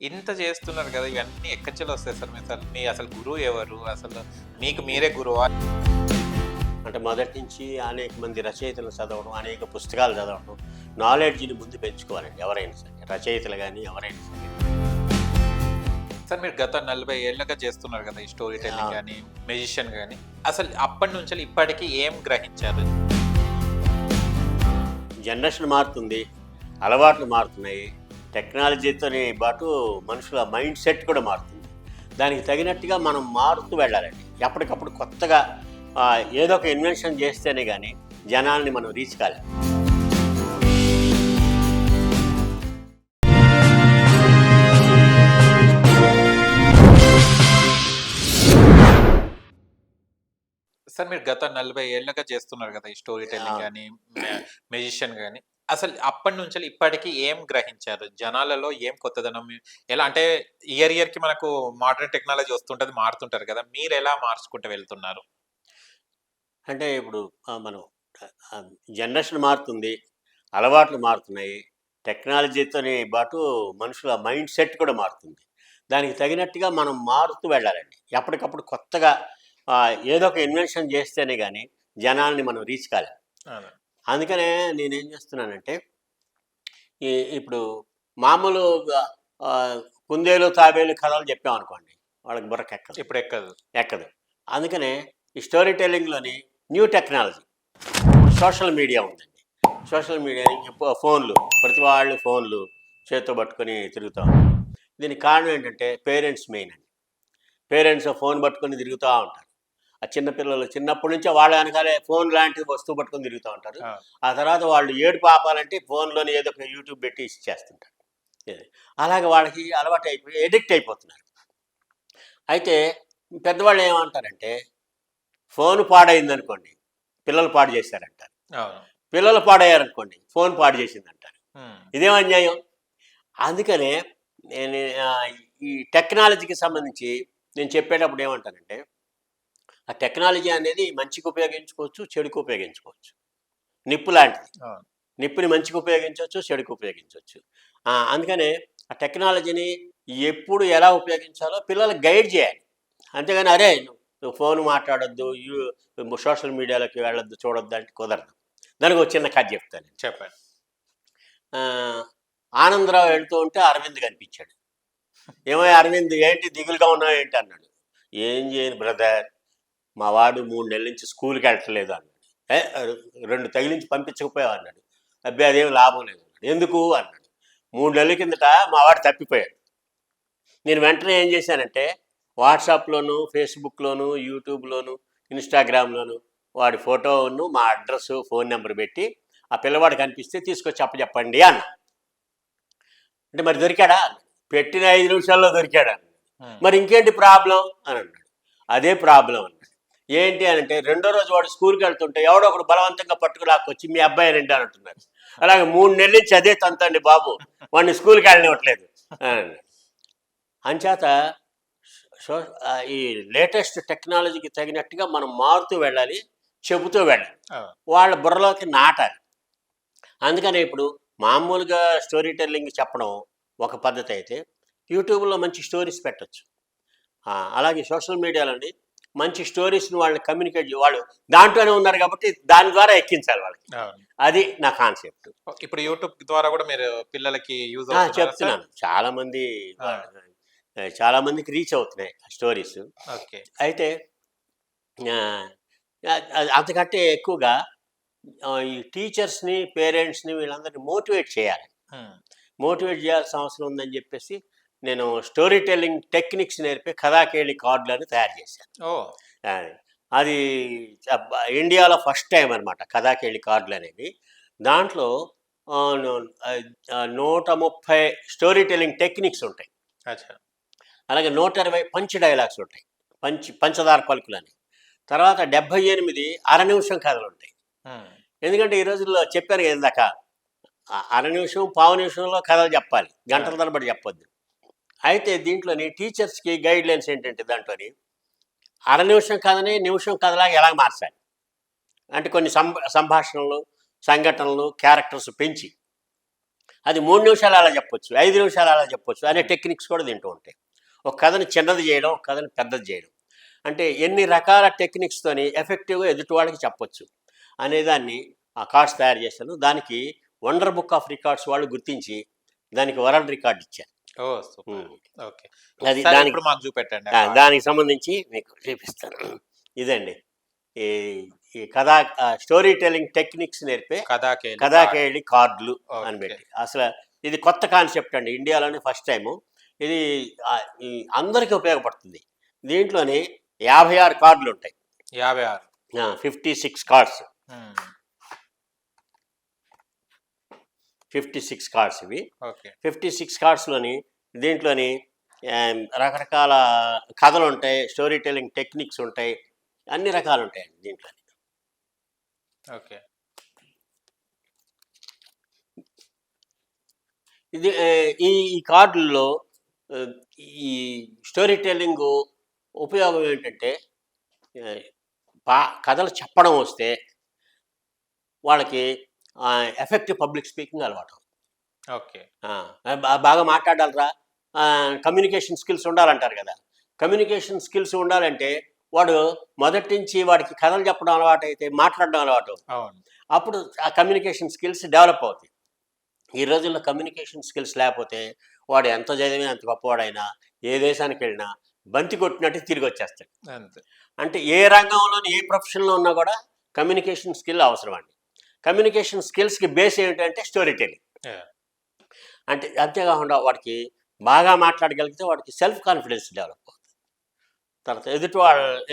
ఇంత చేస్తున్నారు కదా! ఇవన్నీ ఎక్కడినుంచెలొస్తాయి సార్? మీ అసలు గురువు ఎవరు? అసలు మీకు మీరే గురువా? అంటే మొదటి నుంచి అనేక మంది రచయితలు చదవడం, అనేక పుస్తకాలు చదవడం, నాలెడ్జ్‌ని ముందు పెంచుకోవాలండి ఎవరైనా సరే. రచయితలు గానీ, ఎవరైనా సరే. సార్ మీరు గత 40 ఏళ్లుగా చేస్తున్నారు కదా! ఈ స్టోరీ టెల్లింగ్ గాని, మ్యూజిషియన్ గాని. అసలు అప్పటినుంచెల్లి ఇప్పటికి ఏం గ్రహించారు? జనరేషన్ మారుతుంది, అలవాట్లు మారుతున్నాయి. టెక్నాలజీతోని పాటు మనుషుల మైండ్ సెట్ కూడా మారుతుంది. దానికి తగినట్టుగా మనం మారుతూ వెళ్ళాలండి. ఎప్పటికప్పుడు కొత్తగా ఏదో ఒక ఇన్వెన్షన్ చేస్తేనే కానీ జనాల్ని మనం రీచ్ కాలేం. సార్ మీరు గత 40 ఏళ్లుగా చేస్తున్నారు కదా! ఈ స్టోరీ టెల్లింగ్ గాని, మ్యూజిషియన్ గాని. అసలు అప్పటినుంచెల్లి ఇప్పటికి ఏం గ్రహించారు? జనాలలో ఏం కొత్తదనం ఎలా అంటే ఇయర్‌కి మనకు మోడర్న్ టెక్నాలజీ వస్తుంటది, మారుతుంటారు కదా! మీరెలా మార్చుకుంటూ వెళ్తున్నారు? అంటే ఇప్పుడు మనం జనరేషన్ మారుతుంది, అలవాట్లు మారుతున్నాయి. టెక్నాలజీతోని పాటు మనుషుల మైండ్ సెట్ కూడా మారుతుంది. దానికి తగినట్టుగా మనం మారుతూ వెళ్ళాలండి. ఎప్పటికప్పుడు కొత్తగా ఏదో ఒక ఇన్వెన్షన్ చేస్తేనే కానీ జనాల్ని మనం రీచ్ కాలేం. అవును. అందుకనే నేనేం చేస్తున్నానంటే ఇప్పుడు మామూలుగా కుందేలు తాబేలు కథలు చెప్పామనుకోండి, వాళ్ళకి బుర్రకెక్కదు, ఇప్పుడు ఎక్కదు. ఎక్కదు. అందుకనే ఈ స్టోరీ టెల్లింగ్‌లోని న్యూ టెక్నాలజీ, సోషల్ మీడియా ఉందండి. సోషల్ మీడియా ఫోన్లు, ప్రతి వాళ్ళు ఫోన్లు చేత్తో పట్టుకొని తిరుగుతూ ఉంటారు. దీనికి కారణం ఏంటంటే పేరెంట్స్ మెయిన్ అండి. పేరెంట్స్ ఫోన్ పట్టుకొని తిరుగుతూ ఉంటారు. ఆ చిన్నపిల్లలు చిన్నప్పటి నుంచే వాళ్ళ వెనకాలే ఫోన్ లాంటి వస్తువు పట్టుకొని తిరుగుతూ ఉంటారు. ఆ తర్వాత వాళ్ళు ఏడుపు ఆపాలంటే ఫోన్లోని ఏదో ఒక యూట్యూబ్ పెట్టి ఇచ్చేస్తుంటారు. అలాగే వాళ్ళకి అలవాటు అయిపోయి ఎడిక్ట్ అయిపోతున్నారు. అయితే పెద్దవాళ్ళు ఏమంటారంటే ఫోన్ పాడైందనుకోండి, పిల్లలు పాడు చేశారంటారు. అవును. పిల్లలు పాడయ్యారనుకోండి, ఫోన్ పాడు చేసిందంటారు. హ్మ్. ఇదేం అన్యాయం? అందుకనే నేను ఈ టెక్నాలజీకి సంబంధించి నేను చెప్పేటప్పుడు ఏమంటానంటే ఆ టెక్నాలజీ అనేది మంచికి ఉపయోగించుకోవచ్చు, చెడుకు ఉపయోగించుకోవచ్చు. నిప్పు లాంటిది. అవును. నిప్పుని మంచికి ఉపయోగించవచ్చు, చెడుకు ఉపయోగించవచ్చు. అందుకనే ఆ టెక్నాలజీని ఎప్పుడు ఎలా ఉపయోగించాలో పిల్లలకు గైడ్ చేయాలి. అంతేగాని అరే నువ్వు ఫోన్ మాట్లాడొద్దు, సోషల్ మీడియాలోకి వెళ్ళొద్దు, చూడొద్దు అంటే కుదరదు. దానికి ఒక చిన్న కథ చెప్తాను. చెప్పండి. ఆనందరావు వెళ్తూ ఉంటే అరవింద్ కనిపించాడు. ఏమయ్య అరవింద్, ఏంటి దిగులుగా ఉన్నావు ఏంటి అన్నాడు. ఏం చేయను బ్రదర్, మా వాడు 3 నెలల నుంచి స్కూల్కి వెళ్ళట్లేదు అన్నాడు. 2 తగిలించి పంపించకపోయావు అన్నాడు. అబ్బాయి అదేం లాభం లేదు అన్నాడు. ఎందుకు అన్నాడు. 3 నెలల కిందట మా వాడు తప్పిపోయాడు. నేను వెంటనే ఏం చేశానంటే వాట్సాప్లోను, ఫేస్బుక్లోను, యూట్యూబ్లోను, ఇన్స్టాగ్రామ్లోను వాడి ఫోటోను, మా అడ్రస్, ఫోన్ నెంబర్ పెట్టి ఆ పిల్లవాడు కనిపిస్తే తీసుకొచ్చి అప్పచెప్పండి అన్న. అంటే మరి దొరికాడా? పెట్టిన 5 నిమిషాల్లో దొరికాడా? మరి ఇంకేంటి ప్రాబ్లం అని అన్నాడు. అదే ప్రాబ్లం అన్నాడు. ఏంటి అని అంటే రెండో రోజు వాడు స్కూల్కి వెళ్తుంటే ఎవడో ఒకడు బలవంతంగా పట్టుకులాక్కొచ్చి మీ అబ్బాయి రండి అని అంటున్నారు. అలాగే 3 నెలల నుంచి అదే తంతండి బాబు, వాడిని స్కూల్కి వెళ్ళనివ్వట్లేదు అని. అంచేత ఈ లేటెస్ట్ టెక్నాలజీకి తగినట్టుగా మనం మారుతూ వెళ్ళాలి, చెబుతూ వెళ్ళాలి, వాళ్ళ బుర్రలోకి నాటాలి. అందుకనే ఇప్పుడు మామూలుగా స్టోరీ టెల్లింగ్ చెప్పడం ఒక పద్ధతి అయితే యూట్యూబ్లో మంచి స్టోరీస్ పెట్టచ్చు. అలాగే సోషల్ మీడియాలోని మంచి స్టోరీస్ని వాళ్ళని కమ్యూనికేట్ వాళ్ళు దాంట్లోనే ఉన్నారు కాబట్టి దాని ద్వారా ఎక్కించాలి వాళ్ళకి. అది నా కాన్సెప్ట్. ఇప్పుడు యూట్యూబ్ ద్వారా కూడా మీరు పిల్లలకి యూజ్ చెప్తున్నాను. చాలా మందికి రీచ్ అవుతున్నాయి స్టోరీస్. అయితే అంతకంటే ఎక్కువగా ఈ టీచర్స్ని, పేరెంట్స్ని వీళ్ళందరినీ మోటివేట్ చేయాలి. మోటివేట్ చేయాల్సిన అవసరం ఉందని చెప్పేసి నేను స్టోరీ టెల్లింగ్ టెక్నిక్స్ నేర్పే కథాకేళి కార్డులను తయారు చేశాను. అది ఇండియాలో ఫస్ట్ టైం అనమాట కథాకేళి కార్డులు అనేవి. దాంట్లో 130 స్టోరీ టెల్లింగ్ టెక్నిక్స్ ఉంటాయి. అలాగే 120 పంచ్ డైలాగ్స్ ఉంటాయి, పంచదార పలుకులని. తర్వాత 78 అర నిమిషం కథలు ఉంటాయి. ఎందుకంటే ఈ రోజుల్లో చెప్పాను కదా ఇందాక, అర నిమిషం, పావు నిమిషంలో కథలు చెప్పాలి, గంటల తరబడి చెప్పొద్దు. అయితే దీంట్లోని టీచర్స్కి గైడ్ లైన్స్ ఏంటంటే దాంట్లోని అర నిమిషం కథని నిమిషం కథలాగా ఎలా మార్చాలి అంటే కొన్ని సంభాషణలు, సంఘటనలు, క్యారెక్టర్స్ పెంచి అది 3 నిమిషాలు అలా చెప్పొచ్చు, 5 నిమిషాలు అలా చెప్పొచ్చు అనే టెక్నిక్స్ కూడా దీంట్లో ఉంటాయి. ఒక కథని చిన్నది చేయడం, ఒక కథని పెద్దది చేయడం, అంటే ఎన్ని రకాల టెక్నిక్స్తోని ఎఫెక్టివ్గా ఎదుటి వాళ్ళకి చెప్పొచ్చు అనేదాన్ని ఆ కార్డ్స్ తయారు చేశాను. దానికి వండర్ బుక్ ఆఫ్ రికార్డ్స్ వాళ్ళు గుర్తించి దానికి వరల్డ్ రికార్డ్ ఇచ్చారు. ఓ సూపర్. ఉమ్. ఓకే. అది ఒకసారి దానికి ఇప్పుడు మాకు చూపెట్టండి ఆ కార్డ్. దానికి సంబంధించి మీకు చూపిస్తాను. ఇదండి ఈ ఈ కథా స్టోరీ టెల్లింగ్ టెక్నిక్స్ నేర్పే కథాకేలి కథాకేళి కార్డులు అని ఓకే. పెట్టి, అసలు ఇది కొత్త కాన్సెప్ట్ అండి, ఇండియాలోనే ఫస్ట్ టైము. ఇది ఈ అందరికీ ఉపయోగపడుతుంది. దీంట్లోని 56 కార్డులు ఉంటాయి, 56. 56 కార్డ్స్, ఉమ్. 56 కార్డ్స్ ఇవి. ఓకే. 56 కార్డ్స్లోని దీంట్లోని రకరకాల కథలు ఉంటాయి, స్టోరీ టెల్లింగ్ టెక్నిక్స్ ఉంటాయి, అన్ని రకాలు ఉంటాయండి దీంట్లో. ఓకే. ఇది ఈ కార్డుల్లో ఈ స్టోరీ టెల్లింగ్ ఉపయోగం ఏంటంటే, కథలు చెప్పడం వస్తే వాళ్ళకి ఎఫెక్టివ్ పబ్లిక్ స్పీకింగ్ అలవాటు. ఓకే. బాగా మాట్లాడాలరా, కమ్యూనికేషన్ స్కిల్స్ ఉండాలంటారు కదా. కమ్యూనికేషన్ స్కిల్స్ ఉండాలంటే వాడు మొదటి నుంచి వాడికి కథలు చెప్పడం అలవాటు అయితే మాట్లాడడం అలవాటు అవుతుంది. అవును. అప్పుడు ఆ కమ్యూనికేషన్ స్కిల్స్ డెవలప్ అవుతాయి. ఈ రోజుల్లో కమ్యూనికేషన్ స్కిల్స్ లేకపోతే వాడు ఎంత చదివినా ఎంత గొప్పవాడైనా ఏ దేశానికి వెళ్ళినా బంతి కొట్టినట్టు తిరిగి వచ్చేస్తాడు. అంతే. అంటే ఏ రంగంలోని ఏ ప్రొఫెషన్లో ఉన్నా కూడా కమ్యూనికేషన్ స్కిల్ అవసరం అండి. కమ్యూనికేషన్ స్కిల్స్కి బేస్ ఏమిటంటే స్టోరీ టెల్లింగ్. Yeah. అంటే అంతేకాకుండా వాడికి బాగా మాట్లాడగలిగితే వాడికి సెల్ఫ్ కాన్ఫిడెన్స్ డెవలప్ అవుతుంది. తర్వాత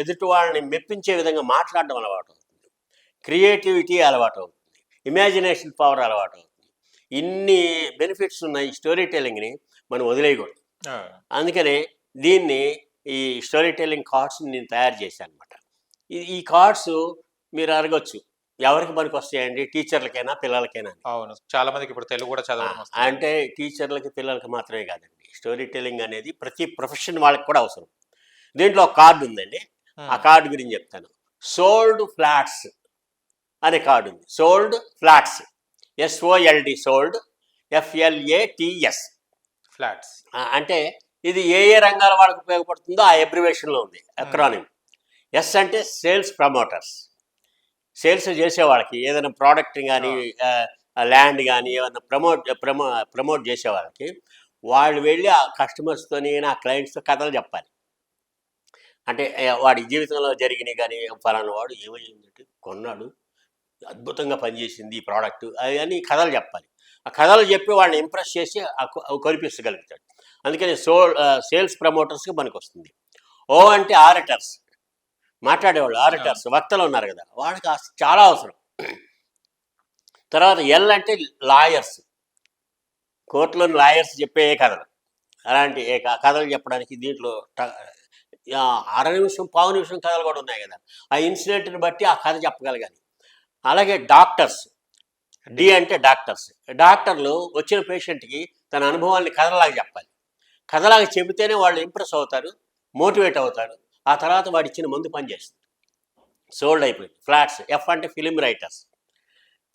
ఎదుటి వాళ్ళని మెప్పించే విధంగా మాట్లాడడం అలవాటు అవుతుంది, క్రియేటివిటీ అలవాటు అవుతుంది, ఇమాజినేషన్ పవర్ అలవాటు అవుతుంది. ఇన్ని బెనిఫిట్స్ ఉన్న ఈ స్టోరీ టెల్లింగ్ని మనం వదిలేయకూడదు. అందుకనే దీన్ని ఈ స్టోరీ టెల్లింగ్ కార్డ్స్ని నేను తయారు చేశాను అనమాట. ఈ కార్డ్స్ మీరు అడగొచ్చు, ఎవరికి పనికి వస్తాయండి, టీచర్లకైనా పిల్లలకైనా? అవును, చాలా మందికి ఇప్పుడు తెలుగు కూడా చదవడం వస్తుంది. అంటే టీచర్లకి పిల్లలకి మాత్రమే కాదండి, స్టోరీ టెల్లింగ్ అనేది ప్రతి ప్రొఫెషన్ వాళ్ళకి కూడా అవసరం. దీంట్లో ఒక కార్డు ఉందండి, ఆ కార్డు గురించి చెప్తాను. సోల్డ్ ఫ్లాట్స్ అనే కార్డు ఉంది. Sold flats, SOLD, sold, FLATS flats. అంటే ఇది ఏ ఏ రంగాల వాళ్ళకి ఉపయోగపడుతుందో ఆ అబ్రివేషన్లో ఉంది అక్రానిమ్. S అంటే సేల్స్ ప్రమోటర్స్, సేల్స్ చేసే వాళ్ళకి ఏదైనా ప్రోడక్ట్ కానీ ల్యాండ్ కానీ ఏమైనా ప్రమోట్ చేసే వాళ్ళకి వాళ్ళు వెళ్ళి ఆ కస్టమర్స్తోని ఆ క్లయింట్స్తో కథలు చెప్పాలి. అంటే వాడి జీవితంలో జరిగినవి కానీ, ఫలానా వాడు ఏమైందంటే కొన్నాడు, అద్భుతంగా పనిచేసింది ఈ ప్రోడక్ట్, అని కథలు చెప్పాలి. ఆ కథలు చెప్పి వాళ్ళని ఇంప్రెస్ చేసి కొనిపించగలుగుతాడు. అందుకని సేల్స్ ప్రమోటర్స్కి మనకు వస్తుంది. O అంటే ఆరిటర్స్, మాట్లాడేవాళ్ళు, ఆరిటర్స్, వక్తలు ఉన్నారు కదా, వాళ్ళకి చాలా అవసరం. తర్వాత L అంటే లాయర్స్, కోర్టులోని లాయర్స్ చెప్పే కథలు, అలాంటి కథలు చెప్పడానికి దీంట్లో అర నిమిషం, పావు నిమిషం కథలు కూడా ఉన్నాయి కదా, ఆ ఇన్సిడెంట్ని బట్టి ఆ కథ చెప్పగలగాలి. అలాగే డాక్టర్స్, D అంటే డాక్టర్స్, డాక్టర్లు వచ్చిన పేషెంట్కి తన అనుభవాన్ని కథలాగా చెప్పాలి. కథలాగా చెబితేనే వాళ్ళు ఇంప్రెస్ అవుతారు, మోటివేట్ అవుతారు, ఆ తర్వాత వాడు ఇచ్చిన ముందు పనిచేస్తుంది. సోల్డ్ అయిపోయింది. ఫ్లాట్స్, F అంటే ఫిలిం రైటర్స్,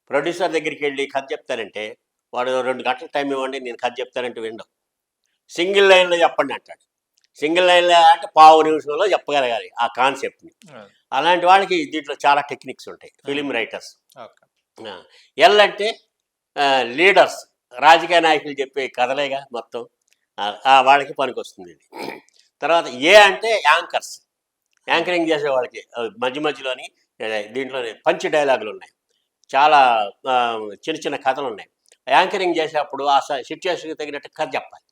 ప్రొడ్యూసర్ దగ్గరికి వెళ్ళి కథ చెప్తానంటే వాడు 2 గంటల టైం ఇవ్వండి నేను కథ చెప్తానంటే వినడం, సింగిల్ లైన్లో చెప్పండి అంటాడు. సింగిల్ లైన్లో అంటే పావు నిమిషంలో చెప్పగలగాలి ఆ కాన్సెప్ట్ని. అలాంటి వాళ్ళకి దీంట్లో చాలా టెక్నిక్స్ ఉంటాయి, ఫిలిం రైటర్స్. L అంటే లీడర్స్, రాజకీయ నాయకులు చెప్పే కథలేగా మొత్తం, వాళ్ళకి పనికి వస్తుంది ఇది. తర్వాత A అంటే యాంకర్స్, యాంకరింగ్ చేసే వాళ్ళకి మధ్య మధ్యలోని దీంట్లోనే పంచ్ డైలాగులు ఉన్నాయి, చాలా చిన్న చిన్న కథలు ఉన్నాయి. యాంకరింగ్ చేసేటప్పుడు ఆ సిచ్యువేషన్కి తగినట్టు కథ చెప్పాలి.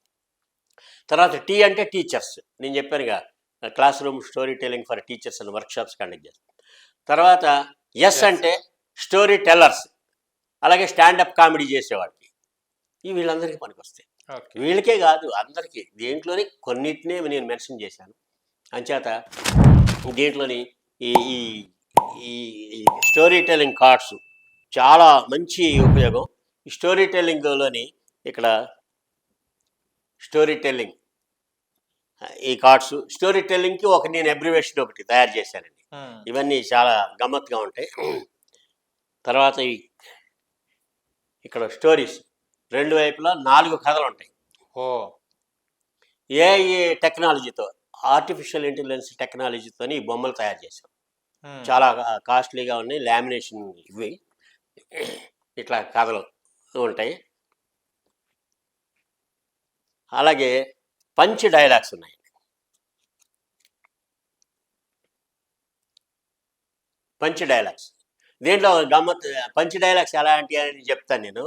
తర్వాత T అంటే టీచర్స్, నేను చెప్పానుగా class room story telling for teachers అని వర్క్షాప్స్ కండక్ట్ చేస్తాను. తర్వాత S అంటే స్టోరీ టెల్లర్స్, అలాగే స్టాండప్ కామెడీ చేసేవాడికి, వీళ్ళందరికీ పనికి వస్తాయి. వీళ్ళకే కాదు అందరికీ, దీంట్లోని కొన్నిటినే నేను మెన్షన్ చేశాను. అంచేత దీంట్లోని ఈ ఈ స్టోరీ టెల్లింగ్ కార్డ్స్ చాలా మంచి ఉపయోగం. ఈ స్టోరీ టెల్లింగ్లోని ఇక్కడ స్టోరీ టెల్లింగ్ ఈ కార్డ్స్, స్టోరీ టెల్లింగ్కి నేను అబ్రివేషన్ ఒకటి తయారు చేశానండి. ఇవన్నీ చాలా గమ్మత్తుగా ఉంటాయి. తర్వాత ఇక్కడ స్టోరీస్, రెండు వైపులా 4 కథలు ఉంటాయి. ఓ ఏఐ టెక్నాలజీతో, ఆర్టిఫిషియల్ ఇంటెలిజెన్స్ టెక్నాలజీతోని ఈ బొమ్మలు తయారు చేశాం. ఉమ్, చాలా కాస్ట్లీగా ఉన్నాయి. లామినేషన్ ఇవి ఇట్లా కథలు ఉంటాయి. అలాగే పంచ్ డైలాగ్స్ ఉన్నాయి. పంచ్ డైలాగ్స్ దీంట్లో గమ్మత్. పంచ్ డైలాగ్స్ ఎలాంటి అని చెప్తాను నేను.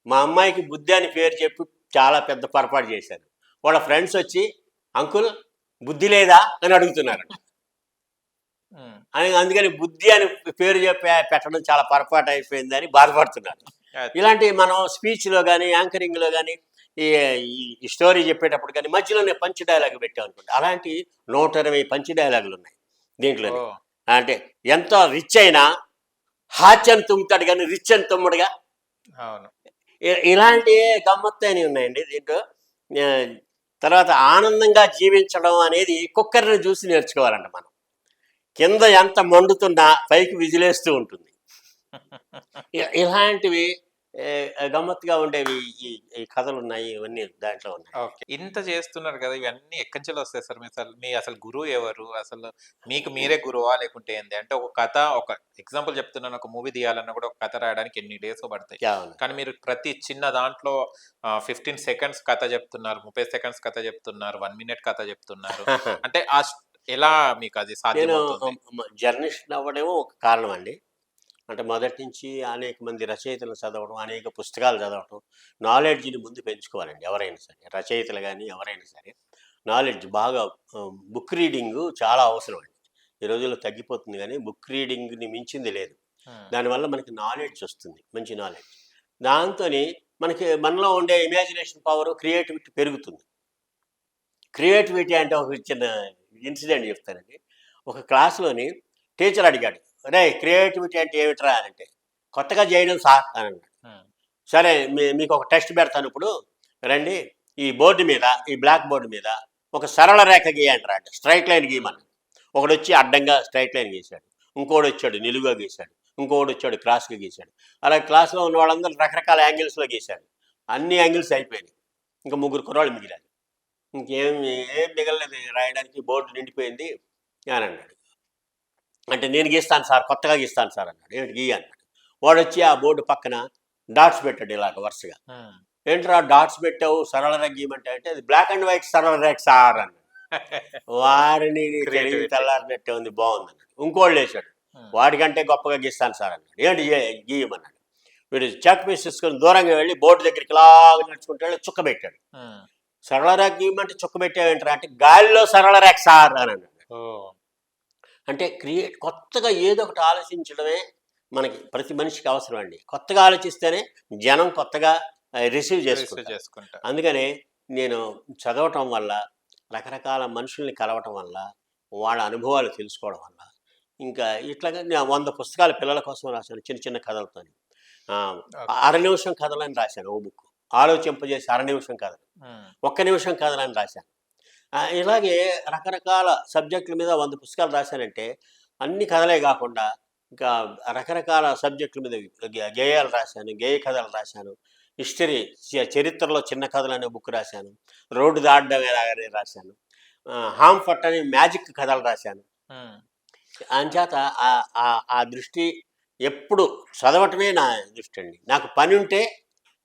మా అమ్మాయికి బుద్ధి అని పేరు చెప్పి చాలా పెద్ద పొరపాటు చేశాను. వాళ్ళ ఫ్రెండ్స్ వచ్చి అంకుల్ బుద్ధి లేదా అని అడుగుతున్నారు. ఉమ్, అందుకని బుద్ధి అని పేరు చెప్పి పెట్టడం చాలా పొరపాటు అయిపోయిందని బాధపడుతున్నారు. అది. ఇలాంటి మనం స్పీచ్లో కానీ యాంకరింగ్లో కానీ ఈ ఈ స్టోరీ చెప్పేటప్పుడు కానీ మధ్యలోనే పంచ్ డైలాగ్ పెట్టాం అనుకోండి. అలాంటి 120 పంచ్ డైలాగులు ఉన్నాయి దీంట్లోనే. ఓ అంటే ఎంత రిచ్ అయినా హాచని తుమ్ముతాడు కానీ రిచ్ అని తుమ్ముడుగా. అవును. ఇలాంటి గమ్మత్తైనవి ఉన్నాయండి దీంట్లో. ఆ, తర్వాత ఆనందంగా జీవించడం అనేది కుక్కర్ని చూసి నేర్చుకోవాలంట మనం. కింద ఎంత మండుతున్నా పైకి విజిలేస్తూ ఉంటుంది. ఇలాంటివి గమ్మత్తుగా ఉండేవి ఈ కథలు ఉన్నాయి. ఇవన్నీ దాంట్లో ఉన్నాయి. ఓకే. ఇంత చేస్తున్నారు కదా! ఇవన్నీ ఎక్కడి నుంచెల్లి వస్తాయి సార్? మీ అసలు గురువు ఎవరు? అసలు మీకు మీరే గురువా? లేకుంటే ఏంది? అంటే ఒక కథ, ఒక ఎగ్జాంపుల్ చెప్తున్నాను. ఒక మూవీ తీయాలన్నా కూడా ఒక కథ రాయడానికి ఎన్ని డేసో పడతాయి. అవును. కానీ మీరు ప్రతి చిన్న దాంట్లో 15 సెకండ్స్ కథ చెప్తున్నారు, 30 సెకండ్స్ కథ చెప్తున్నారు, 1 మినిట్ కథ చెప్తున్నారు. అంటే ఎలా మీకు అది నేను సాధ్యమవుతుంది? జర్నలిస్ట్ అవ్వడమేమో ఒక కారణం అండి. అంటే మొదటి నుంచి అనేక మంది రచయితలు చదవడం, అనేక పుస్తకాలు చదవడం, నాలెడ్జ్ని ముందు పెంచుకోవాలండి ఎవరైనా సరే. రచయితలు కానీ ఎవరైనా సరే నాలెడ్జ్ బాగా, బుక్ రీడింగ్ చాలా అవసరం అండి. ఈ రోజుల్లో తగ్గిపోతుంది కానీ బుక్ రీడింగ్ని మించింది లేదు. హ్మ్. దానివల్ల మనకి నాలెడ్జ్ వస్తుంది, మంచి నాలెడ్జ్. దాంతో మనకి మనలో ఉండే ఇమాజినేషన్ పవర్, క్రియేటివిటీ పెరుగుతుంది. క్రియేటివిటీ అంటే ఒక చిన్న ఇన్సిడెంట్ చెప్తానండి. ఒక క్లాస్లోని టీచర్ అడిగాడు, రే క్రియేటివిటీ అంటే ఏమిట్రా అని. అంటే కొత్తగా చేయడం సార్ అని అన్నాడు. హ్మ్. సరే మీకు ఒక టెస్ట్ పెడతాను ఇప్పుడు, రండి ఈ బోర్డు మీద, ఈ బ్లాక్ బోర్డు మీద ఒక సరళ రేఖ గీయండి రా అంటే స్ట్రైట్ లైన్ గీయమన్నాడు. ఒకడు వచ్చి అడ్డంగా స్ట్రైట్ లైన్ గీశాడు, ఇంకోడు వచ్చాడు నిలువుగా గీశాడు, ఇంకోడు వచ్చాడు క్రాస్గా గీశాడు. అలా క్లాస్లో ఉన్న వాళ్ళందరూ రకరకాల యాంగిల్స్లో గీశాడు. అన్ని యాంగిల్స్ అయిపోయినాయి. ఇంకా 3 కుర్రాళ్ళు మిగిలారు. ఏం మిగలలేదు రాయడానికి, బోర్డు నిండిపోయింది అని అన్నాడు. అంటే నేను గీస్తాను సార్, కొత్తగా గీస్తాను సార్ అన్నాడు. ఏమిటి గీ అన్నాడు. వాడు వచ్చి ఆ బోర్డు పక్కన డాట్స్ పెట్టాడు ఇలాగ వరుసగా. హ్మ్. ఏంట్రా డాట్స్ పెట్టావు, సరళ రేఖ గీయమంటే అంటే అది బ్లాక్ అండ్ వైట్ సరళ రేఖ సార్ అన్నాడు. వారిని తెలివి తెల్లారినట్టే ఉంది, బాగుంది అన్నాడు. ఇంకోళ్ళు వేసాడు, వాడికంటే గొప్పగా గీస్తాను సార్ అన్నాడు. ఏంటి గీయమన్నాడు. వీడు చాక్ పీస్ తీసుకొని దూరంగా వెళ్ళి బోర్డు దగ్గరికి ఇలాగ నడుచుకుంటే చుక్క పెట్టాడు. హ్మ్. సరళ రేఖ గీయమంటే చుక్క పెట్టావేంట్రా అంటే గాలిలో సరళ రేఖ సార్ అని అన్నాడు. ఓహ్! అంటే కొత్తగా ఏదో ఒకటి ఆలోచించడమే మనకి ప్రతి మనిషికి అవసరం అండి. కొత్తగా ఆలోచిస్తేనే జనం కొత్తగా రిసీవ్ చేసుకుంటారు. చేసుకుంటా. అందుకనే నేను చదవటం వల్ల, రకరకాల మనుషుల్ని కలవటం వల్ల, వాళ్ళ అనుభవాలు తెలుసుకోవడం వల్ల, ఇంకా ఇట్లాగా నేను 100 పుస్తకాలు పిల్లల కోసం రాశాను చిన్న చిన్న కథలతో. అర నిమిషం కథలని రాశాను ఓ బుక్, ఆలోచింపజేసి అర నిమిషం కథలు, 1 నిమిషం కథలని రాశాను. ఇలాగే రకరకాల సబ్జెక్టుల మీద 100 పుస్తకాలు రాశానంటే అన్ని కథలే కాకుండా ఇంకా రకరకాల సబ్జెక్టుల మీద గేయాలు రాశాను, గేయ కథలు రాశాను, హిస్టరీ చరిత్రలో చిన్న కథలు అనే బుక్ రాశాను, రోడ్డు దాటడం ఎలాగనే రాశాను, హాంఫర్ట్ అనే మ్యాజిక్ కథలు రాశాను. అంచేత ఆ దృష్టి ఎప్పుడు చదవటమే నా దృష్టి అండి. నాకు పని ఉంటే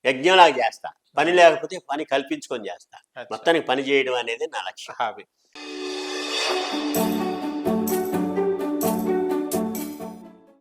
యజ్ఞంలాగా చేస్తా, పని లేకపోతే పని కల్పించుకొని చేస్తా. మొత్తానికి పని చేయడం అనేది నా లక్ష్యం. హాబీ.